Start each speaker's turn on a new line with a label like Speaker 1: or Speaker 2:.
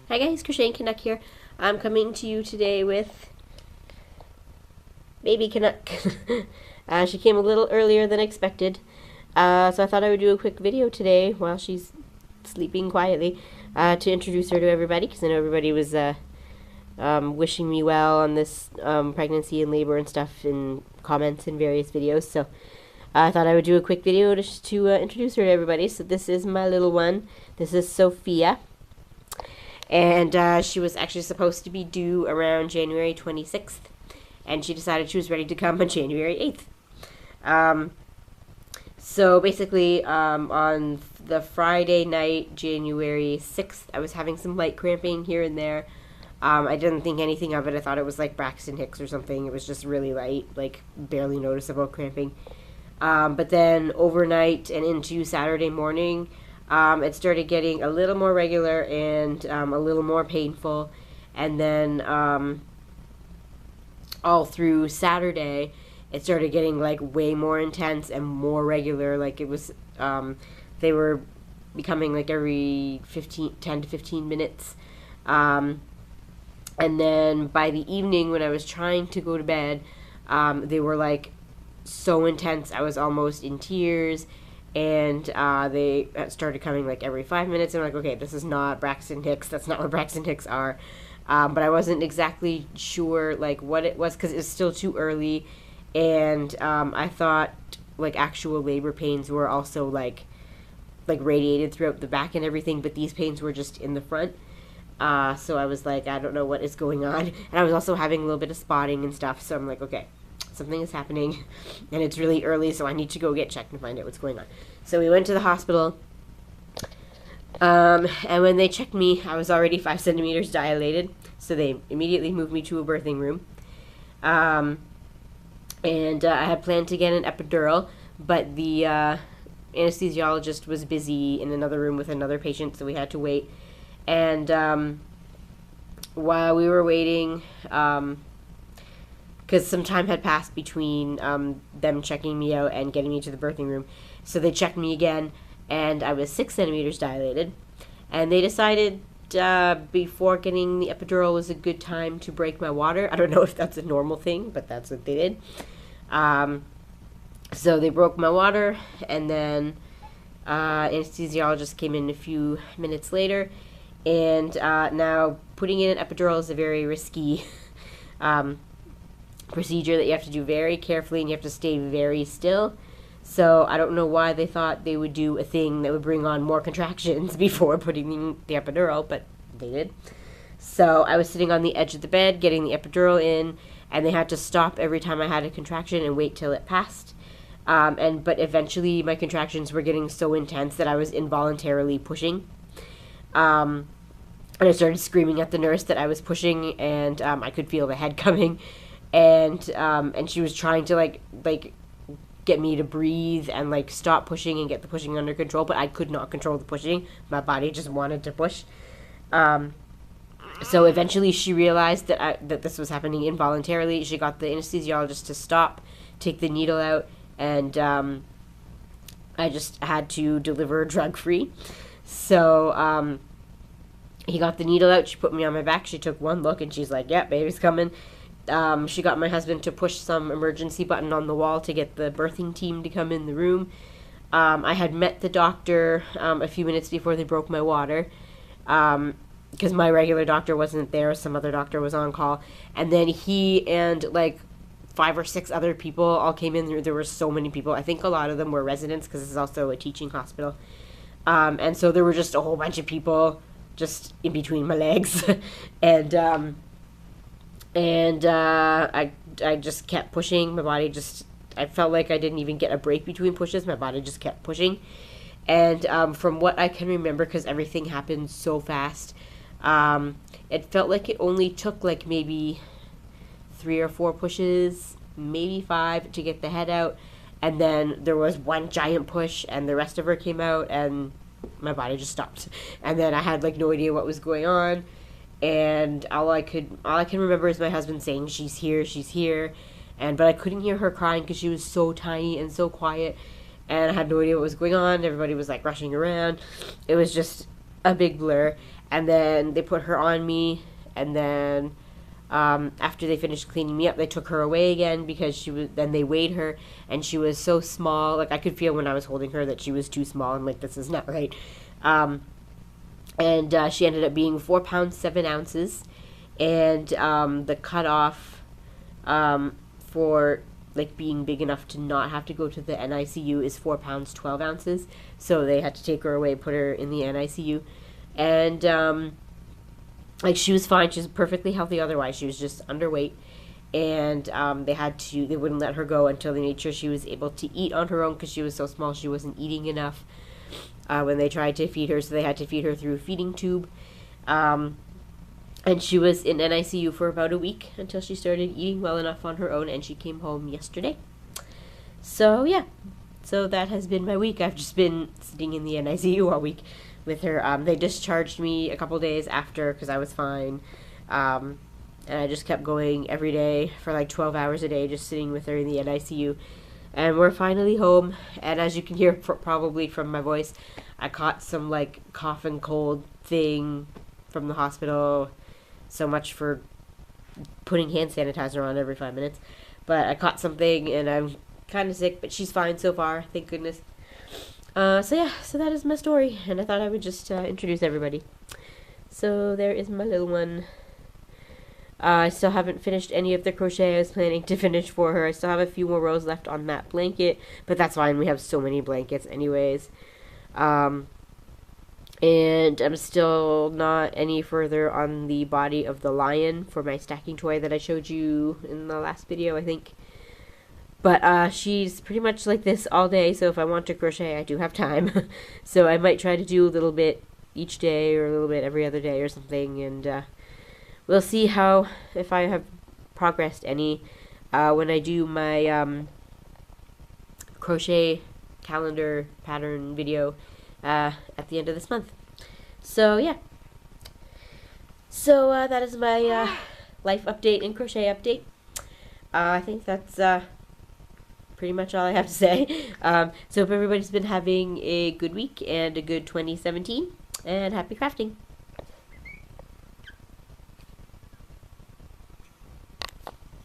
Speaker 1: Hi guys, Crochet Canuck here. I'm coming to you today with baby Canuck. She came a little earlier than expected, so I thought I would do a quick video today while she's sleeping quietly to introduce her to everybody, because I know everybody was wishing me well on this pregnancy and labor and stuff in comments in various videos, so I thought I would do a quick video to introduce her to everybody. So this is my little one. This is Sophia. And she was actually supposed to be due around January 26th, and she decided she was ready to come on January 8th. So basically, on the Friday night, January 6th, I was having some light cramping here and there. I didn't think anything of it. I thought it was like Braxton Hicks or something. It was just really light, like barely noticeable cramping. But then overnight and into Saturday morning, it started getting a little more regular and a little more painful. And then all through Saturday, it started getting like way more intense and more regular. Like it was, they were becoming like every 10 to 15 minutes. And then by the evening when I was trying to go to bed, they were like so intense. I was almost in tears. And they started coming like every 5 minutes. And I'm like, okay, this is not Braxton Hicks. That's not what Braxton Hicks are. But I wasn't exactly sure like what it was because it was still too early. And I thought like actual labor pains were also like radiated throughout the back and everything. But these pains were just in the front. So I was like, I don't know what is going on. And I was also having a little bit of spotting and stuff. So I'm like, okay, something is happening, and it's really early, so I need to go get checked and find out what's going on. So we went to the hospital, and when they checked me, I was already 5 centimeters dilated, so they immediately moved me to a birthing room. And I had planned to get an epidural, but the anesthesiologist was busy in another room with another patient, so we had to wait. And while we were waiting, because some time had passed between them checking me out and getting me to the birthing room. So they checked me again, and I was 6 centimeters dilated. And they decided before getting the epidural was a good time to break my water. I don't know if that's a normal thing, but that's what they did. So they broke my water, and then anesthesiologist came in a few minutes later. And now putting in an epidural is a very risky procedure that you have to do very carefully, and you have to stay very still. So I don't know why they thought they would do a thing that would bring on more contractions before putting in the epidural, but they did. So I was sitting on the edge of the bed getting the epidural in, and they had to stop every time I had a contraction and wait till it passed. But eventually my contractions were getting so intense that I was involuntarily pushing. And I started screaming at the nurse that I was pushing, and I could feel the head coming. And she was trying to like get me to breathe and like stop pushing and get the pushing under control, but I could not control the pushing. My body just wanted to push. So eventually she realized that this was happening involuntarily. She got the anesthesiologist to stop, take the needle out, and I just had to deliver drug-free. So he got the needle out. She put me on my back. She took one look and she's like, "Yeah, baby's coming." She got my husband to push some emergency button on the wall to get the birthing team to come in the room. I had met the doctor a few minutes before they broke my water, because my regular doctor wasn't there. Some other doctor was on call. And then he and like 5 or 6 other people all came in. There were so many people. I think a lot of them were residents, because this is also a teaching hospital. And so there were just a whole bunch of people just in between my legs. And I just kept pushing. My body I felt like I didn't even get a break between pushes. My body just kept pushing. And from what I can remember, because everything happened so fast, it felt like it only took like maybe 3 or 4 pushes, maybe 5 to get the head out. And then there was one giant push, and the rest of her came out, and my body just stopped. And then I had like no idea what was going on. And all I can remember is my husband saying, she's here, but I couldn't hear her crying because she was so tiny and so quiet, and I had no idea what was going on. Everybody was like rushing around. It was just a big blur. and then they put her on me, and then after they finished cleaning me up, they took her away again because then they weighed her, and she was so small. Like, I could feel when I was holding her that she was too small. I'm like, this is not right. And she ended up being 4 pounds 7 ounces, and the cutoff for like being big enough to not have to go to the NICU is 4 pounds 12 ounces. So they had to take her away, put her in the NICU, and like, she was fine. She was perfectly healthy otherwise. She was just underweight. And they wouldn't let her go until they made sure she was able to eat on her own because she was so small she wasn't eating enough when they tried to feed her. So they had to feed her through a feeding tube. And she was in NICU for about a week until she started eating well enough on her own, and she came home yesterday. So, yeah. So that has been my week. I've just been sitting in the NICU all week with her. They discharged me a couple days after because I was fine. And I just kept going every day for like 12 hours a day, just sitting with her in the NICU. And we're finally home. And as you can hear probably from my voice, I caught some like cough and cold thing from the hospital. So much for putting hand sanitizer on every 5 minutes. But I caught something and I'm kind of sick, but she's fine so far, thank goodness. So yeah, so that is my story, and I thought I would just introduce everybody. So there is my little one. I still haven't finished any of the crochet I was planning to finish for her. I still have a few more rows left on that blanket, but that's fine. We have so many blankets anyways. And I'm still not any further on the body of the lion for my stacking toy that I showed you in the last video, I think. But she's pretty much like this all day, so if I want to crochet, I do have time. So I might try to do a little bit each day or a little bit every other day or something, and we'll see if I have progressed any when I do my crochet calendar pattern video at the end of this month. So, yeah. So, that is my life update and crochet update. I think that's pretty much all I have to say. So hope everybody's been having a good week and a good 2017, and happy crafting.